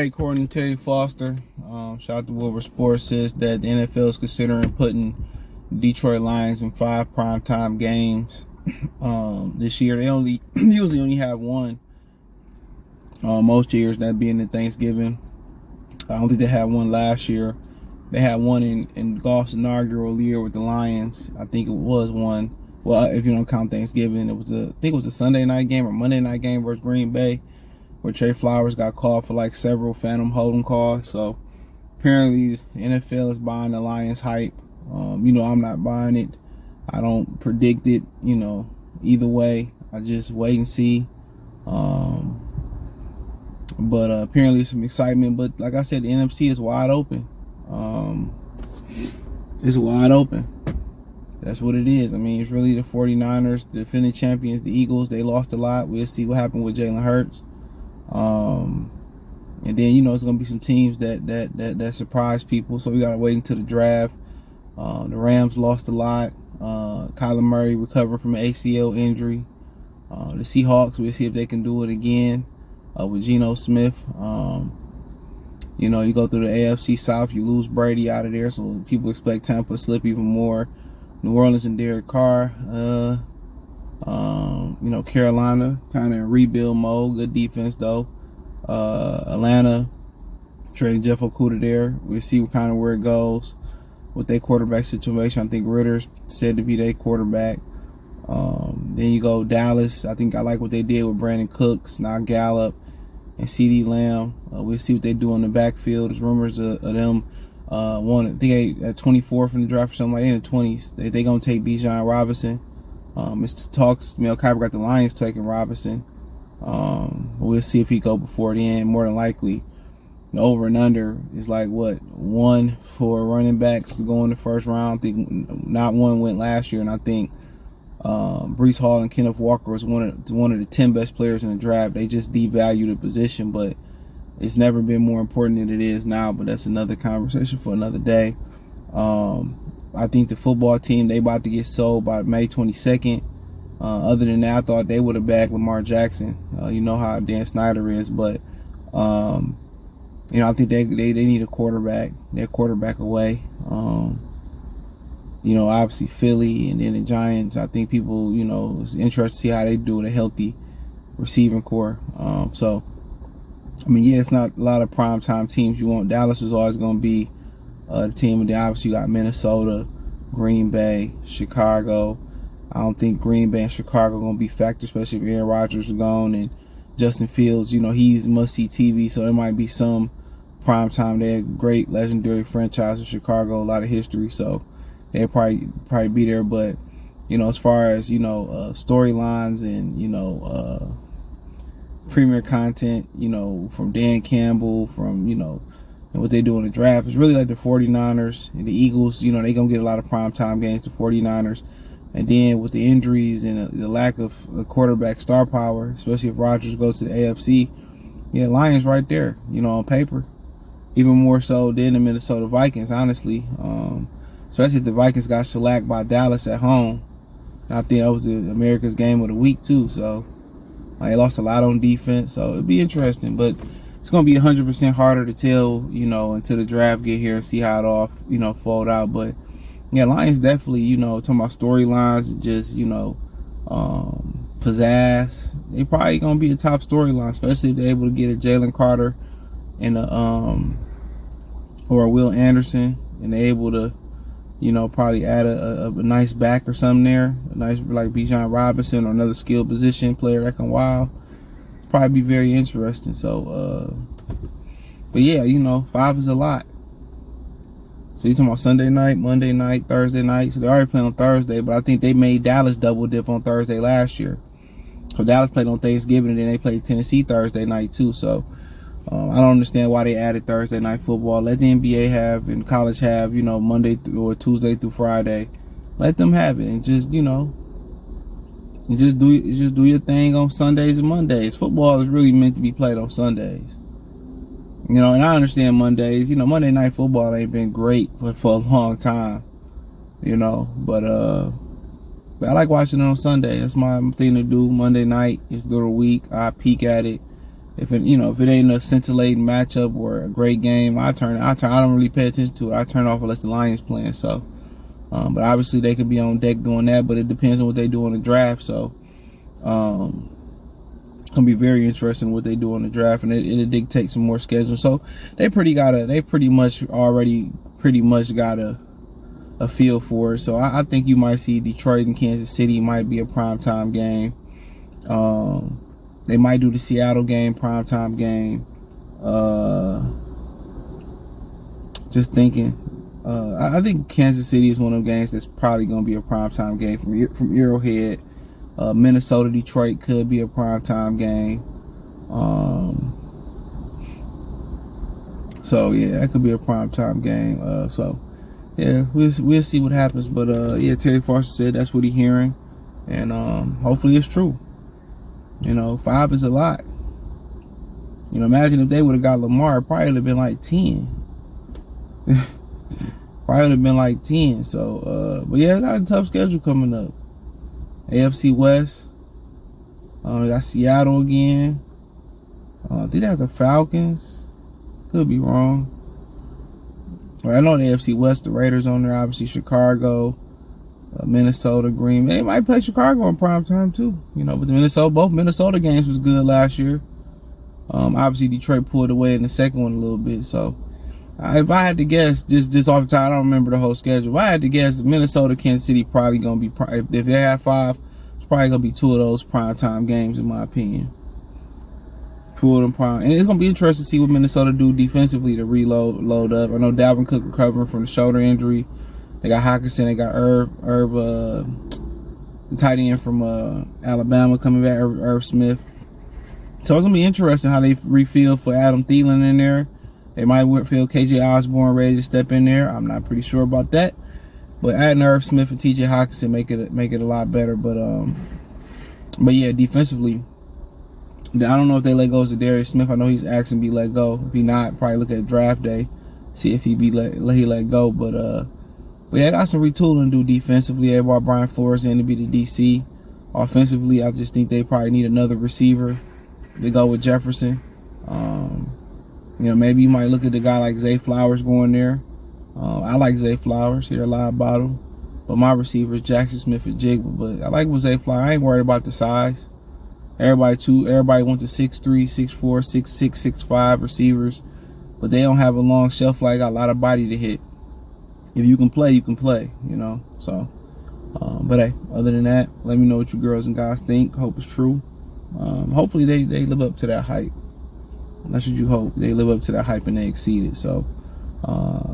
right, according to Terry Foster, shout out to Wilbur Sports, says that the NFL is considering putting Detroit Lions in 5 primetime games this year. They usually only have one most years, that being the Thanksgiving. I don't think they had one last year. They had one in Goff's inaugural year with the Lions. I think it was one. Well, if you don't count Thanksgiving, I think it was a Sunday night game or Monday night game versus Green Bay, where Trey Flowers got called for like several phantom holding calls. So apparently the NFL is buying the Lions hype. I'm not buying it. I don't predict it, either way. I just wait and see. But apparently some excitement. But like I said, the NFC is wide open. It's wide open. That's what it is. I mean, it's really the 49ers, the defending champions, the Eagles. They lost a lot. We'll see what happened with Jalen Hurts. And then, it's going to be some teams that surprise people. So we got to wait until the draft. The Rams lost a lot. Kyler Murray recovered from an ACL injury. The Seahawks, we'll see if they can do it again with Geno Smith. You go through the AFC South, you lose Brady out of there, so people expect Tampa to slip even more. New Orleans and Derek Carr. Carolina kind of in rebuild mode. Good defense though. Atlanta trading Jeff Okudah there. We'll see where it goes with their quarterback situation. I think Ritter's said to be their quarterback. Then you go Dallas. I think I like what they did with Brandon Cooks, now Gallup, and CeeDee Lamb. We'll see what they do in the backfield. There's rumors of them I think at 24th in the draft or something like that, in the 20s. They gonna take Bijan Robinson. Mr. Talks, Mel Kiper got the Lions taking Robinson. We'll see if he go before the end. More than likely, the over and under is like one for running backs to go in the first round. I think not one went last year, and I think Breece Hall and Kenneth Walker was one of the 10 best players in the draft. They just devalued the position, but it's never been more important than it is now. But that's another conversation for another day. I think the football team, they about to get sold by May 22nd. Other than that, I thought they would have bagged Lamar Jackson. You know how Dan Snyder is, but I think they need a quarterback. They're quarterback away. Obviously Philly and then the Giants. I think people, it's interesting to see how they do with a healthy receiving core. It's not a lot of primetime teams you want. Dallas is always going to be the team, and then obviously you got Minnesota, Green Bay, Chicago. I don't think Green Bay and Chicago are going to be factors, especially if Aaron Rodgers is gone and Justin Fields, he's must-see TV, so there might be some primetime. They're a great, legendary franchise in Chicago, a lot of history, so they'll probably be there. But, as far as, storylines and, premier content, from Dan Campbell, from, and what they do in the draft, it's really like the 49ers and the Eagles. They're going to get a lot of primetime games, the 49ers. And then with the injuries and the lack of quarterback star power, especially if Rodgers goes to the AFC, Lions right there, on paper. Even more so than the Minnesota Vikings, honestly. Especially if the Vikings got shellacked by Dallas at home. And I think that was America's game of the week, too. So they lost a lot on defense. So it'd be interesting. But it's going to be 100% harder to tell, until the draft get here and see how it all, fold out. But Lions definitely, talking about storylines, just, pizzazz. They probably going to be a top storyline, especially if they're able to get a Jalen Carter and or a Will Anderson, and they're able to, probably add a nice back or something there, a nice like Bijan Robinson or another skilled position player that can wow. Probably be very interesting. So, but yeah, 5 is a lot. So you're talking about Sunday night, Monday night, Thursday night. So they already playing on Thursday, but I think they made Dallas double dip on Thursday last year. So Dallas played on Thanksgiving, and then they played Tennessee Thursday night too. So I don't understand why they added Thursday night football. Let the NBA have and college have, Monday or Tuesday through Friday. Let them have it, and just do your thing on Sundays and Mondays. Football is really meant to be played on Sundays. And I understand Mondays. Monday Night Football ain't been great for a long time. But I like watching it on Sunday. That's my thing to do. Monday night is through the week. I peek at it. If it, you know, if it ain't a scintillating matchup or a great game, I don't really pay attention to it. I turn off unless the Lions playing. So, but obviously they could be on deck doing that. But it depends on what they do in the draft. So, it's gonna be very interesting what they do in the draft, and it'll dictate some more schedule. So they pretty much got a feel for it. So I think you might see Detroit and Kansas City might be a primetime game. They might do the Seattle game, primetime game. Just thinking. I think Kansas City is one of the games that's probably going to be a primetime game from Arrowhead. Minnesota, Detroit could be a primetime game. So yeah, that could be a primetime game. So yeah, we'll see what happens. But yeah, Terry Foster said that's what he's hearing, and hopefully it's true. You know, 5 is a lot. You know, imagine if they would have got Lamar, it probably would have been like 10. Probably would have been like 10. So, but yeah, got a tough schedule coming up. AFC West. Got Seattle again. I think that's the Falcons. Could be wrong. Well, I know the AFC West, the Raiders on there, obviously Chicago, Minnesota, Green Bay. They might play Chicago in prime time too. You know, but both Minnesota games was good last year. Obviously Detroit pulled away in the second one a little bit. So if I had to guess, just off the top, I don't remember the whole schedule. If I had to guess, Minnesota, Kansas City probably gonna be if they have 5, it's probably gonna be 2 of those primetime games in my opinion. 2 of them prime, and it's gonna be interesting to see what Minnesota do defensively to load up. I know Dalvin Cook recovering from the shoulder injury. They got Hockenson, they got Herb, the tight end from Alabama coming back, Irv Smith. So it's gonna be interesting how they refill for Adam Thielen in there. They might feel KJ Osborne ready to step in there. I'm not pretty sure about that. But adding Irv Smith and TJ Hockenson make it a lot better. But yeah, defensively, I don't know if they let go of Zadarius Smith. I know he's asking to be let go. If he not, probably look at draft day, see if he let go. But yeah, I got some retooling to do defensively. They brought Brian Flores in to be the DC. Offensively, I just think they probably need another receiver to go with Jefferson. You know, maybe you might look at the guy like Zay Flowers going there. I like Zay Flowers. Hear a lot about him. But my receiver is Jackson Smith and Jigba. But I like with Zay Flowers. I ain't worried about the size. Everybody went to 6'3", 6'4", 6'6", 6'5" receivers. But they don't have a long shelf life. Got a lot of body to hit. If you can play, you can play. You know. So, but hey, other than that, let me know what you girls and guys think. Hope it's true. Hopefully they live up to that hype. That's what you hope. They live up to that hype and they exceed it. So,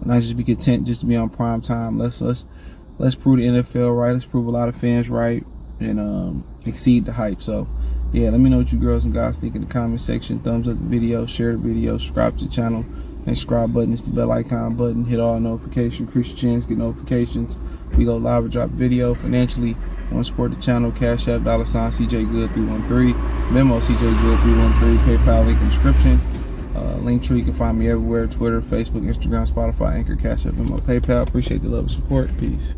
not just be content just to be on prime time. Let's prove the NFL right. Let's prove a lot of fans right and exceed the hype. So, yeah, let me know what you girls and guys think in the comment section. Thumbs up the video, share the video, subscribe to the channel. And subscribe button is the bell icon button. Hit all notifications. Increase your chance, get notifications. We go live or drop video. Financially, want to support the channel, Cash App, $, CJ Good 313, Venmo CJ Good 313, PayPal link in the description. Linktree, you can find me everywhere: Twitter, Facebook, Instagram, Spotify, Anchor, Cash App, Venmo, PayPal. Appreciate the love and support. Peace.